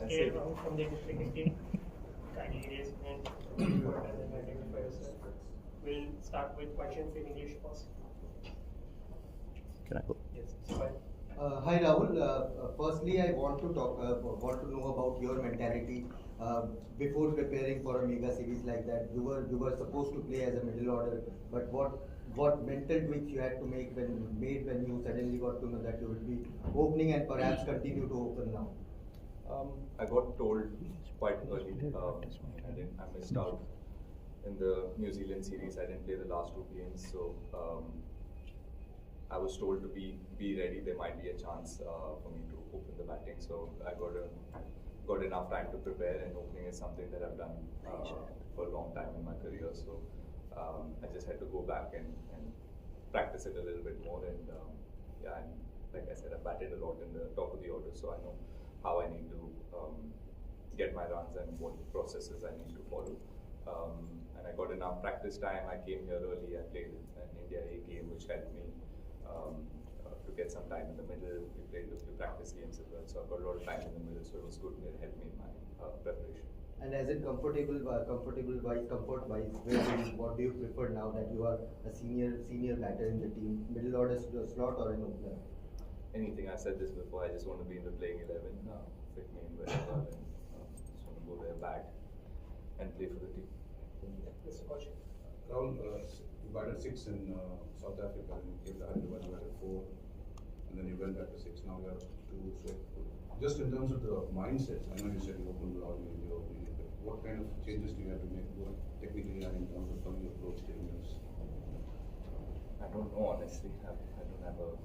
Hey, Rahul from the cricket team. Kindly raise hand and identify yourself. We'll start with questions in English first. Can I go? Yes, it's fine. Hi Rahul. Firstly, I want to know about your mentality before preparing for a mega series like that. You were supposed to play as a middle order, but what mental tweaks you had to make when you suddenly got to know that you would be opening and perhaps continue to open now? I got told quite early. I missed out in the New Zealand series. I didn't play the last two games, so I was told to be ready. There might be a chance for me to open the batting, so I got enough time to prepare. And opening is something that I've done for a long time in my career. So I just had to go back and practice it a little bit more. And and like I said, I batted a lot in the top of the order, so I know how I need to get my runs and what processes I need to follow. And I got enough practice time. I came here early. I played an India A game, which helped me to get some time in the middle. We played a few practice games as well, so I got a lot of time in the middle. So it was good. It helped me in my preparation. And as in comfort wise, what do you prefer now that you are a senior batter in the team? Middle order slot or an opener? Anything. I said this before. I just want to be in the playing 11. Fit me in wherever, and just want to go there, bat, and play for the team. Mr. Kaushik. Rahul, you batted 6 in South Africa, and you came to Hyderabad, you batted 4, and then you went back to 6, now you have 2. So, just in terms of the mindset, I know you said you opened without me in the opening, but what kind of changes do you have to make technically and in terms of how you approach the innings? I don't know, honestly. I don't have a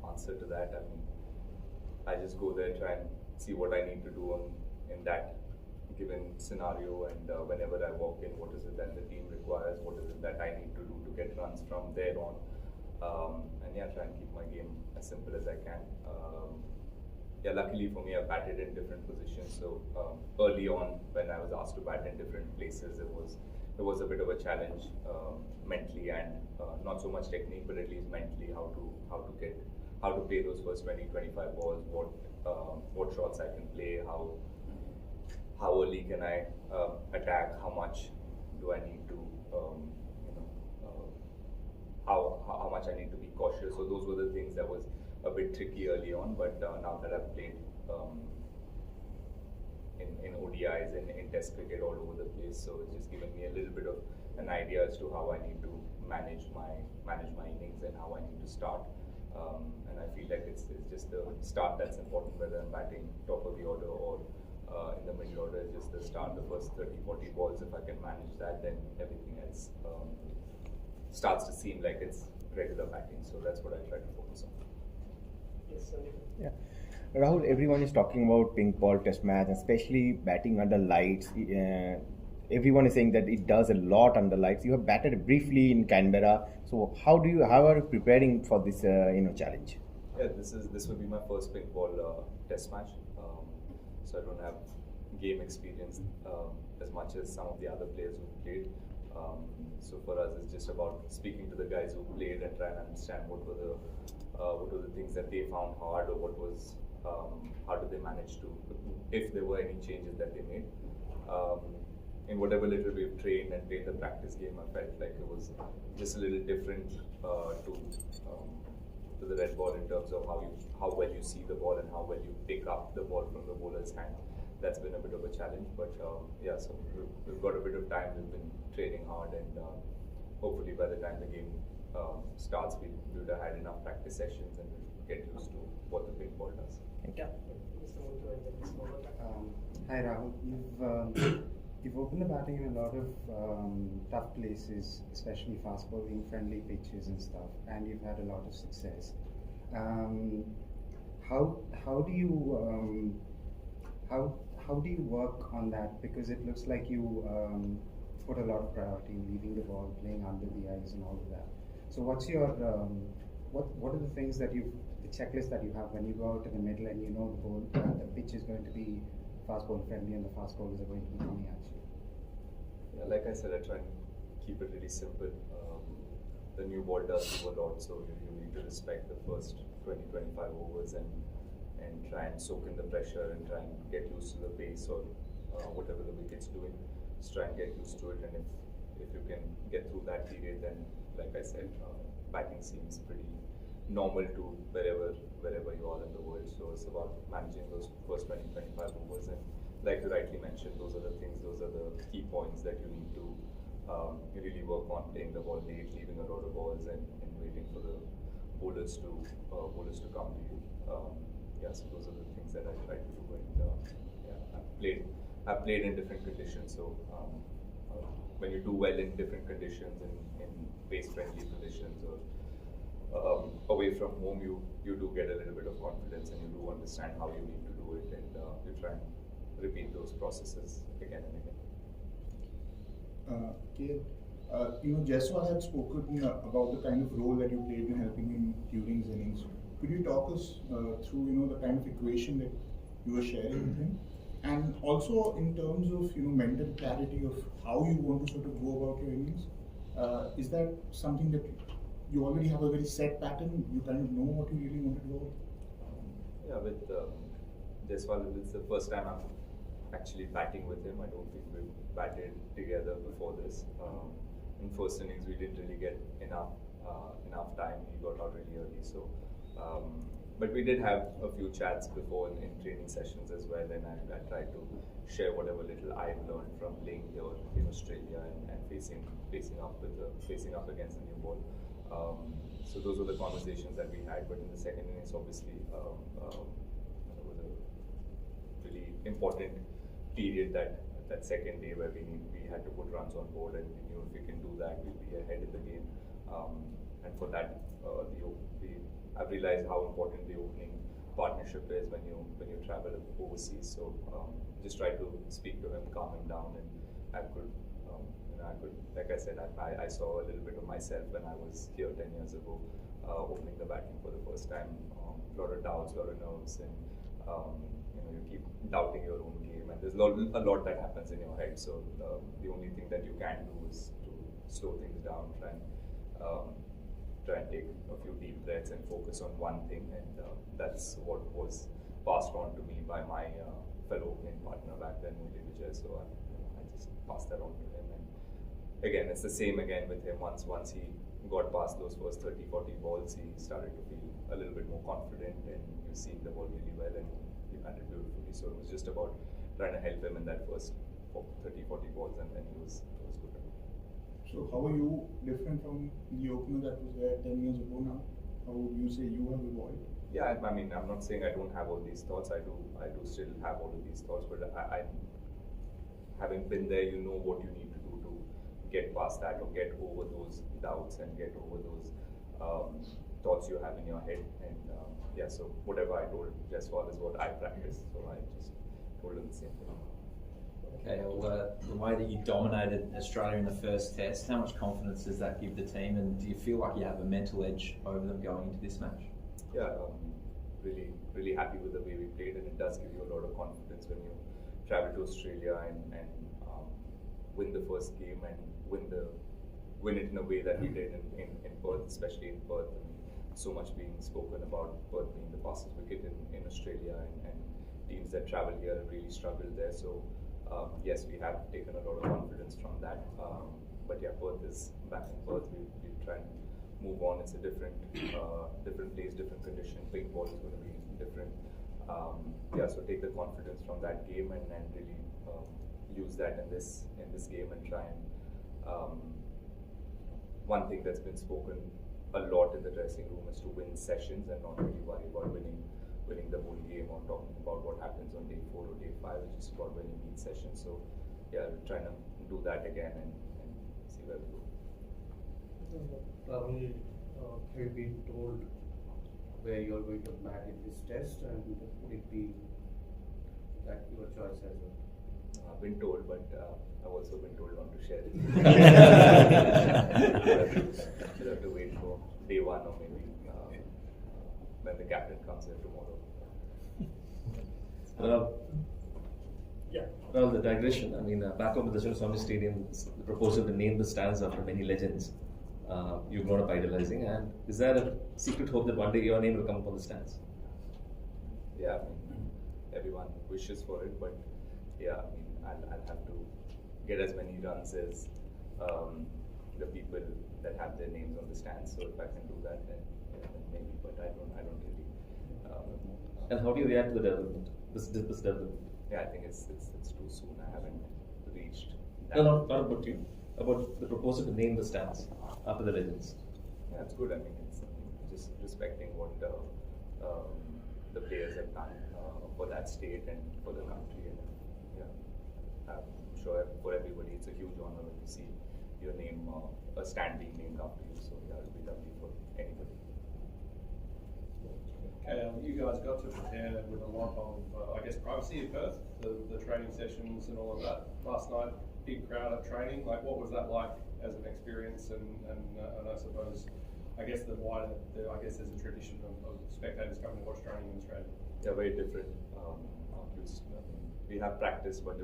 answer to that. I mean, I just go there, try and see what I need to do in that given scenario, and whenever I walk in, what is it that the team requires, what is it that I need to do to get runs from there on, and try and keep my game as simple as I can. Luckily for me, I batted in different positions, so early on when I was asked to bat in different places, it was a bit of a challenge mentally, and not so much technique, but at least mentally how to play those first 20-25 balls, what shots I can play, how early can I attack, how much do I need to, how much I need to be cautious. So those were the things that was a bit tricky early on, but now that I've played in ODIs and in Test cricket all over the place, so it's just given me a little bit of an idea as to how I need to manage my innings and how I need to start. And I feel like it's just the start that's important, whether I'm batting top of the order or in the middle order. It's just the start, the first 30-40 balls. If I can manage that, then everything else starts to seem like it's regular batting. So that's what I try to focus on. Yes, Sandeep. Yeah. Rahul, everyone is talking about pink ball test match, especially batting under lights. Everyone is saying that it does a lot under lights. You have batted briefly in Canberra. So how are you preparing for this challenge? Yeah, this will be my first pink ball test match. So I don't have game experience as much as some of the other players who played. So for us, it's just about speaking to the guys who played and trying to understand what were the things that they found hard, or what was how did they manage to, if there were any changes that they made. In whatever little we've trained and played the practice game, I felt like it was just a little different to the red ball in terms of how well you see the ball and how well you pick up the ball from the bowler's hand. That's been a bit of a challenge, but so we've got a bit of time. We've been training hard, and hopefully by the time the game starts, we would have had enough practice sessions and we'll get used to what the pink ball does. Yeah. Mr. Muntu and then Mr. Mohammed. Hi Rahul, you've opened the batting in a lot of tough places, especially fast bowling friendly pitches and stuff, and you've had a lot of success. How do you work on that? Because it looks like you put a lot of priority in leaving the ball, playing under the eyes, and all of that. So what's your what are the things that the checklist that you have when you go out to the middle and you know the pitch is going to be fast ball friendly and the fast bowlers are going to be coming at you? Yeah, like I said, I try and keep it really simple. The new ball does do a lot, so you need to respect the first 20-25 overs and try and soak in the pressure and try and get used to the pace or whatever the wicket's doing. Just try and get used to it, and if you can get through that period, then like I said, batting seems pretty normal to wherever you are in the world. So it's about managing those first 20-25 overs, and like you rightly mentioned, those are the things, those are the key points that you need to really work on: playing the ball late, leaving a lot of balls, and waiting for the bowlers to come to you. So those are the things that I try to do. And I've played in different conditions. So when you do well in different conditions, in pace-friendly conditions, or away from home, you do get a little bit of confidence, and you do understand how you need to do it, and you try and repeat those processes again and again. Jaiswal had spoken about the kind of role that you played in helping him during his innings. Could you talk us through the kind of equation that you were sharing with him, and also in terms of mental clarity of how you want to sort of go about your innings? Is that something that you already have a very set pattern? You kind of know what you really want to do? Yeah, with Jaiswal, it's the first time I'm actually batting with him. I don't think we've batted together before this. In first innings, we didn't really get enough time. He got out really early, so. But we did have a few chats before in training sessions as well, and I tried to share whatever little I've learned from playing here in Australia and facing up against the new ball. So those were the conversations that we had. But in the second innings, obviously, it was a really important period that second day where we had to put runs on board, and we knew if we can do that, we'll be ahead in the game. And for that, I've realized how important the opening partnership is when you travel overseas. So just try to speak to him, calm him down, and I could, like I said, I saw a little bit of myself when I was here 10 years ago, opening the batting for the first time. A lot of doubts, a lot of nerves, and you keep doubting your own game, and there's a lot that happens in your head. So the only thing that you can do is to slow things down, try and take a few deep breaths and focus on one thing, and that's what was passed on to me by my fellow opening partner back then, Rohit Jaiswal. So I just passed that on to him, and again, it's the same again with him. Once he got past those first 30-40 balls, he started to feel a little bit more confident, and he was seeing the ball really well, and he batted beautifully. So it was just about trying to help him in that first 30-40 balls, and then he was good. So how are you different from the opener that was there 10 years ago now? How would you say you have evolved? Yeah, I mean, I'm not saying I don't have all these thoughts. I do still have all of these thoughts, but I having been there, you know what you need to do to get past that, or get over those doubts and get over those thoughts you have in your head. And so whatever I told Jaiswal is what I practice. So I just told him the same thing. Okay, well, the way that you dominated Australia in the first test, how much confidence does that give the team, and do you feel like you have a mental edge over them going into this match? Yeah, really, really happy with the way we played, and it does give you a lot of confidence when you travel to Australia and win the first game and win it in a way that we did in Perth, especially in Perth. I mean, so much being spoken about Perth being the fastest wicket in Australia, and teams that travel here have really struggled there. So. Yes, we have taken a lot of confidence from that. But yeah, Perth is back in Perth. We try and move on. It's a different place, different condition. Pink ball is going to be different. So take the confidence from that game and really use that in this game and try and. One thing that's been spoken a lot in the dressing room is to win sessions and not really worry about winning the whole game, or talking about what happens on day 4 or day 5. It's just about winning each session. So yeah, we're trying to do that again and see where we go. Rahul, have you been told where you're going to bat in this test, and would it be that your choice as well? I've been told, but I've also been told not to share it. We'll have to wait for day 1 or maybe when the captain comes here tomorrow. Well, the digression. I mean, back home at the Swami Stadium, the proposal to name the stands after many legends you've grown up idolizing. And is there a secret hope that one day your name will come up on the stands? Yeah, I mean, everyone wishes for it, but yeah, I mean, I'll have to get as many runs as the people that have their names on the stands. So if I can do that, then, yeah, then maybe. But I don't really. And how do you react to the development? This development? Yeah, I think it's too soon. I haven't reached. That. No, not about you. About the proposal to name the stands after the legends. Yeah, it's good. I mean, it's just respecting what the players have done for that state and for the country. And yeah, I'm sure for everybody, it's a huge honor when you see your name, a stand being named after you. So yeah, it'll be lovely for anybody. You guys got to prepare with a lot of, I guess, privacy at Perth, the training sessions and all of that. Last night, big crowd at training. Like, what was that like as an experience? And I suppose, I guess there's a tradition of spectators coming to watch training in Australia. Yeah, very different. We have practice, but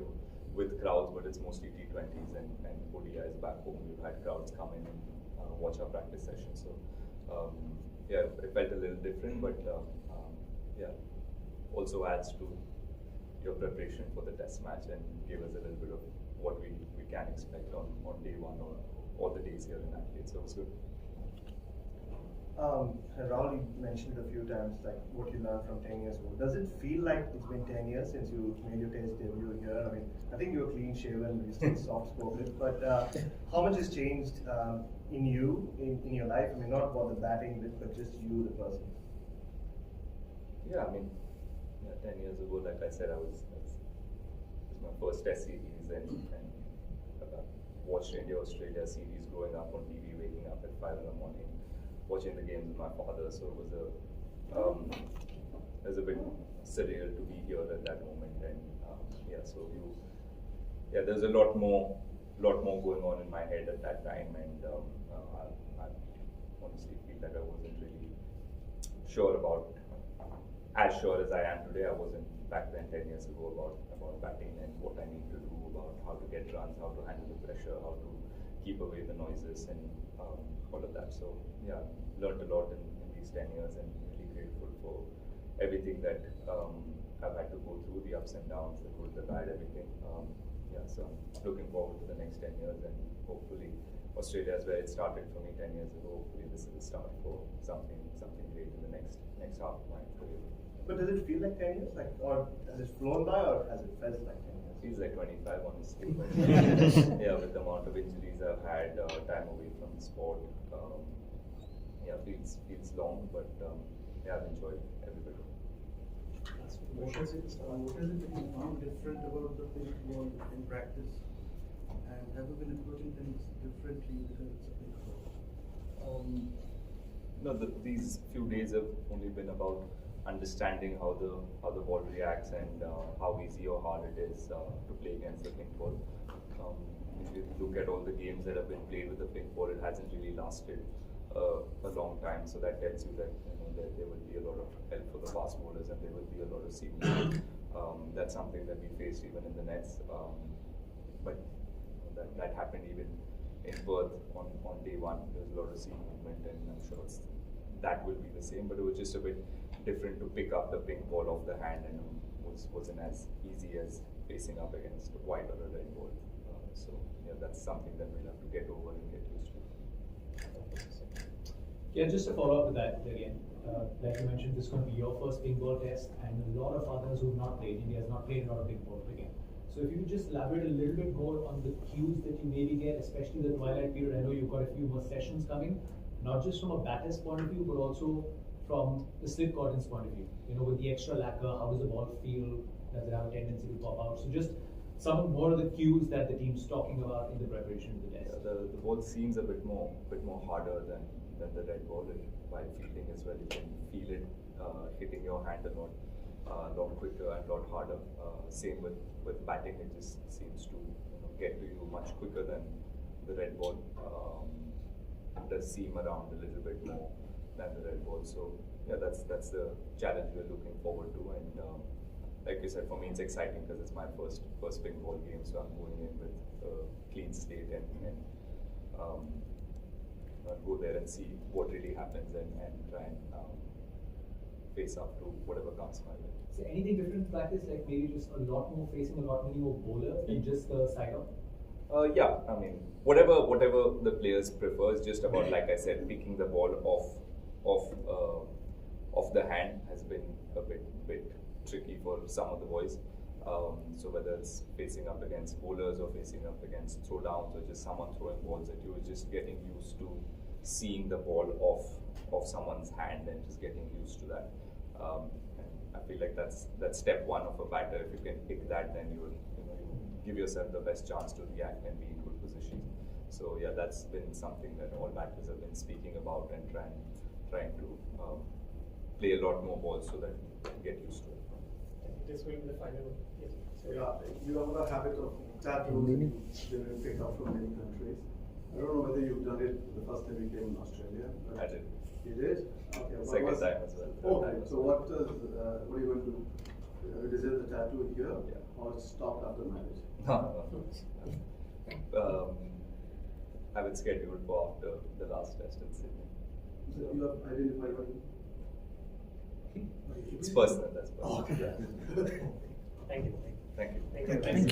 with crowds, but it's mostly T20s and ODIs back home. We've had crowds come in and watch our practice sessions. So. Yeah, it felt a little different, but yeah, also adds to your preparation for the test match and give us a little bit of what we can expect on day one or all the days here in Adelaide. So it was good. Rahul, you mentioned it a few times, like what you learned from 10 years ago. Does it feel like it's been 10 years since you made your test debut here? I mean, I think you're clean shaven, you're still soft spoken, but how much has changed in you, in your life? I mean, not about the batting bit, but just you, the person. Yeah, I mean, 10 years ago, like I said, it was my first test series and watched India-Australia series growing up on TV, waking up at 5 in the morning, watching the games with my father. So it was a bit surreal to be here at that moment. And there's a lot more going on in my head at that time, and I honestly feel like I wasn't really as sure as I am today. I wasn't back then 10 years ago about batting and what I need to do, about how to get runs, how to handle the pressure, how to keep away the noises and all of that. So yeah, learned a lot in these 10 years and really grateful for everything that I've had to go through, the ups and downs, the good, the bad, everything. So I'm looking forward to the next 10 years, and hopefully Australia is where it started for me 10 years ago. Hopefully this is the start for something great in the next half of my career. But does it feel like 10 years? Like, or has it flown by, or has it felt like 10 years? Feels like 25, honestly. But yeah, with the amount of injuries I've had, time away from the sport, feels long, but I've enjoyed every bit of it. What is it that you found different about the pink ball in practice? And have you been approaching things differently because it's a pink ball? No, these few days have only been about understanding how the ball reacts and how easy or hard it is to play against the pink ball. If you look at all the games that have been played with the pink ball, it hasn't really lasted a long time. So that tells you that there will be a lot of help for the fast bowlers and there will be a lot of seamless. That's something that we faced even in the nets, but that happened even in Perth on day one. There was a lot of seam movement, and I'm sure that will be the same. But it was just a bit different to pick up the pink ball off the hand, and wasn't as easy as facing up against white or a red ball. So yeah, that's something that we'll have to get over and get used to. Yeah, just to follow up with that again, like you mentioned, this is going to be your first pink ball test, and a lot of others who have not played. India has not played a lot of pink ball cricket. So if you could just elaborate a little bit more on the cues that you maybe get, especially the twilight period. I know you've got a few more sessions coming, not just from a batter's point of view, but also from the slip cordon's point of view. With the extra lacquer, how does the ball feel? Does it have a tendency to pop out? So just some more of the cues that the team's talking about in the preparation of the test. Yeah, the ball seems a bit more harder than the red ball. While fielding as well, you can feel it hitting your hand a lot quicker and a lot harder. Same with batting, it just seems to get to you much quicker than the red ball. It does seam around a little bit more than the red ball. So yeah, that's the challenge we're looking forward to. And like you said, for me it's exciting because it's my first pink ball game, so I'm going in with a clean slate and go there and see what really happens and try and face up to whatever comes my way. So anything different in practice, like maybe just a lot more facing a lot many more bowlers than just the side on? Yeah, I mean, whatever the players prefer is just about, like I said, picking the ball off the hand has been a bit tricky for some of the boys. So whether it's facing up against bowlers or facing up against throwdowns or just someone throwing balls at you, it's just getting used to seeing the ball off someone's hand and just getting used to that. And I feel like that's step one of a batter. If you can pick that, then you give yourself the best chance to react and be in good position. So yeah, that's been something that all batters have been speaking about and trying to play a lot more balls so that you get used to it. This will be the final one. Yes. So Yeah, you have a habit of tattoos that you pick up from many countries. I don't know whether you've done it the first time you came in Australia. I did. You did? Okay. Second time as well. Okay. So what are you going to do? Is it the tattoo here or stop after marriage? No. I have it scheduled for after the last test in Sydney. So you have identified what? It's personal, that's personal. Okay. Thank you. Thank you. Thank you. Thank you.